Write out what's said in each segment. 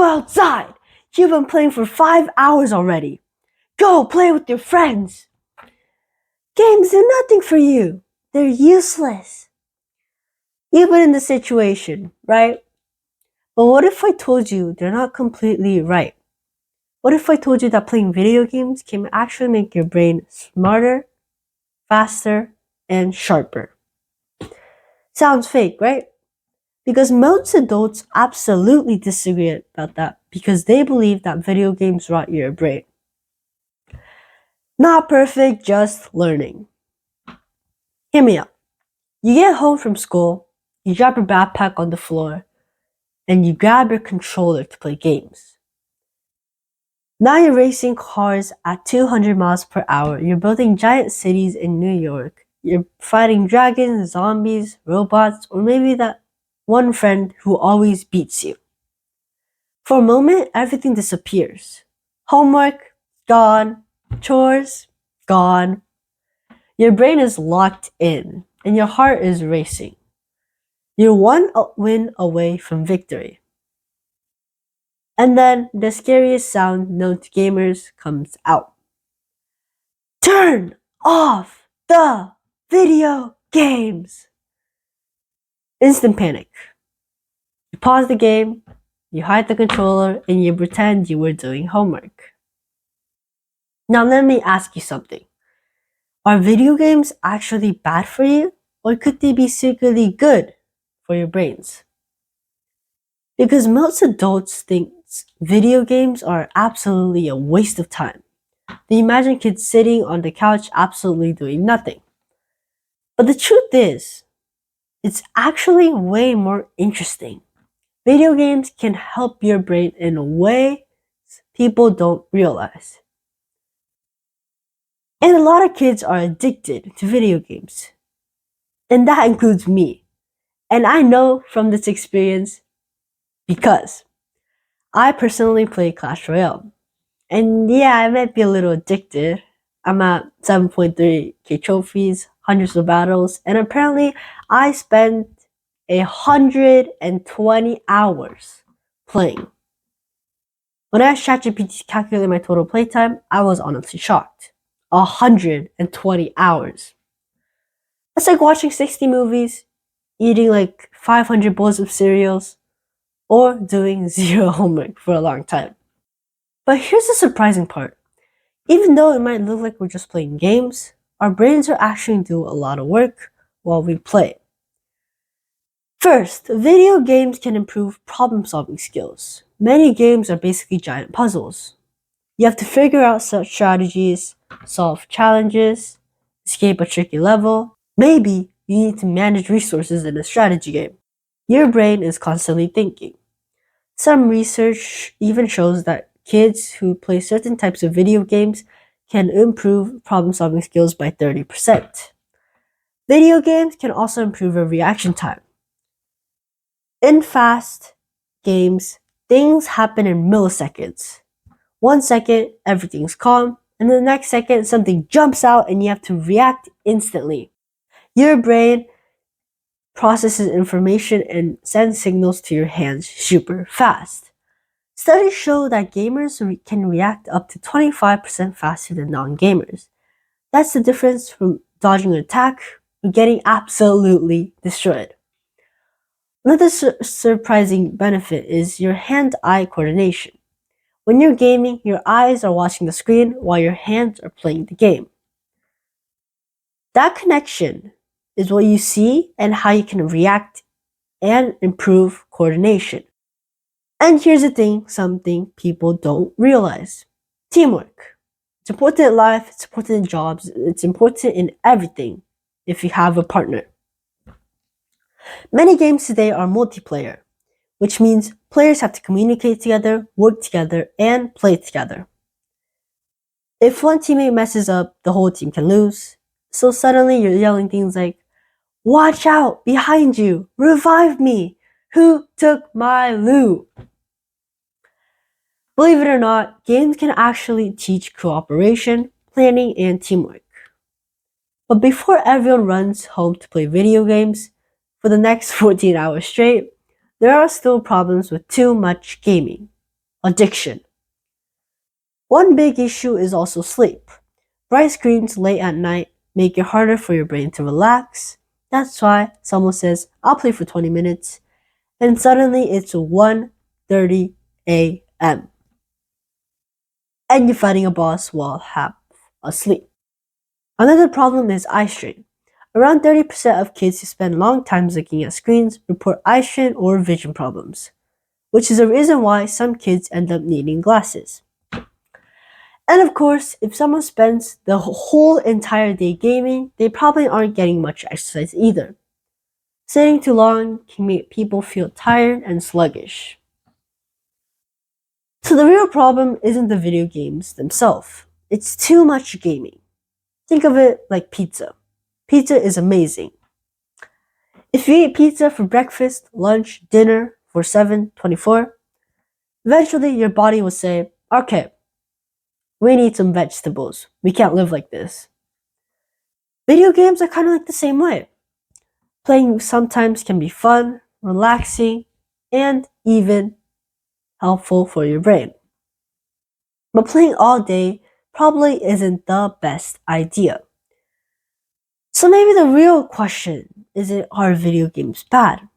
outside! You've been playing for 5 hours already. Go play with your friends. Games do nothing for you. They're useless. You've been in this situation, right? But what if I told you they're not completely right? What if I told you that playing video games can actually make your brain smarter, faster, and sharper? Sounds fake, right? Because most adults absolutely disagree about that because they believe that video games rot your brain. Not perfect, just learning. Hear me out. You get home from school, you drop your backpack on the floor, and you grab your controller to play games. Now you're racing cars at 200 miles per hour. You're building giant cities in New York. You're fighting dragons, zombies, robots, or maybe that one friend who always beats you. For a moment, everything disappears. Homework, gone. Chores, gone. Your brain is locked in, and your heart is racing. You're one win away from victory. And then the scariest sound known to gamers comes out. Turn off the video games! Instant panic. You pause the game, you hide the controller, and you pretend you were doing homework. Now let me ask you something. Are video games actually bad for you, or could they be secretly good for your brains? Because most adults think video games are absolutely a waste of time. They imagine kids sitting on the couch absolutely doing nothing. But the truth is, it's actually way more interesting. Video games can help your brain in ways people don't realize. And a lot of kids are addicted to video games. And that includes me. And I know from this experience because I personally play Clash Royale. And yeah, I might be a little addicted. I'm at 7.3k trophies, hundreds of battles, and apparently I spent 120 hours playing. When I asked ChatGPT to calculate my total playtime, I was honestly shocked. 120 hours. That's like watching 60 movies, eating like 500 bowls of cereals, or doing zero homework for a long time. But here's the surprising part. Even though it might look like we're just playing games, our brains are actually doing a lot of work while we play. First, video games can improve problem-solving skills. Many games are basically giant puzzles. You have to figure out such strategies, solve challenges, escape a tricky level. Maybe you need to manage resources in a strategy game. Your brain is constantly thinking. Some research even shows that kids who play certain types of video games can improve problem-solving skills by 30%. Video games can also improve your reaction time. In fast games, things happen in milliseconds. 1 second, everything's calm, and the next second, something jumps out and you have to react instantly. Your brain processes information and sends signals to your hands super fast. Studies show that gamers can react up to 25% faster than non-gamers. That's the difference from dodging an attack or getting absolutely destroyed. Another surprising benefit is your hand-eye coordination. When you're gaming, your eyes are watching the screen while your hands are playing the game. That connection is what you see and how you can react and improve coordination. And here's the thing, something people don't realize. Teamwork. It's important in life, it's important in jobs, it's important in everything if you have a partner. Many games today are multiplayer, which means players have to communicate together, work together, and play together. If one teammate messes up, the whole team can lose. So suddenly you're yelling things like, "Watch out! Behind you! Revive me! Who took my loot?" Believe it or not, games can actually teach cooperation, planning, and teamwork. But before everyone runs home to play video games for the next 14 hours straight, there are still problems with too much gaming. addiction. One big issue is also sleep. Bright screens late at night make it harder for your brain to relax. That's why someone says, I'll play for 20 minutes, and suddenly it's 1:30 a.m. and you're fighting a boss while half asleep. Another problem is eye strain. Around 30% of kids who spend long times looking at screens report eye strain or vision problems, which is a reason why some kids end up needing glasses. And of course, if someone spends the whole entire day gaming, they probably aren't getting much exercise either. Sitting too long can make people feel tired and sluggish. So the real problem isn't the video games themselves. It's too much gaming. Think of it like pizza. Pizza is amazing. If you eat pizza for breakfast, lunch, dinner for 7/24, eventually your body will say, okay, we need some vegetables. We can't live like this. Video games are kind of like the same way. Playing sometimes can be fun, relaxing, and even helpful for your brain. But playing all day probably isn't the best idea. So maybe the real question isn't, are video games bad?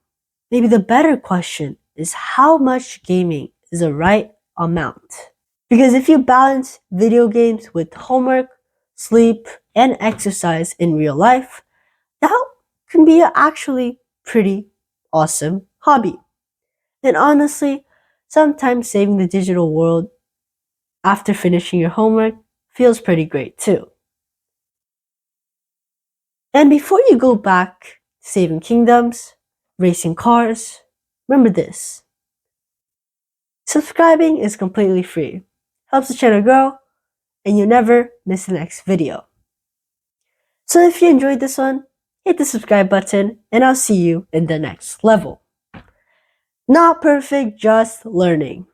Maybe the better question is, how much gaming is the right amount? Because if you balance video games with homework, sleep, and exercise in real life, that can be an actually pretty awesome hobby. And honestly, sometimes saving the digital world after finishing your homework feels pretty great too. And before you go back saving kingdoms, racing cars, remember this. Subscribing is completely free, helps the channel grow, and you never miss the next video. So if you enjoyed this one, hit the subscribe button, and I'll see you in the next level. Not perfect, just learning.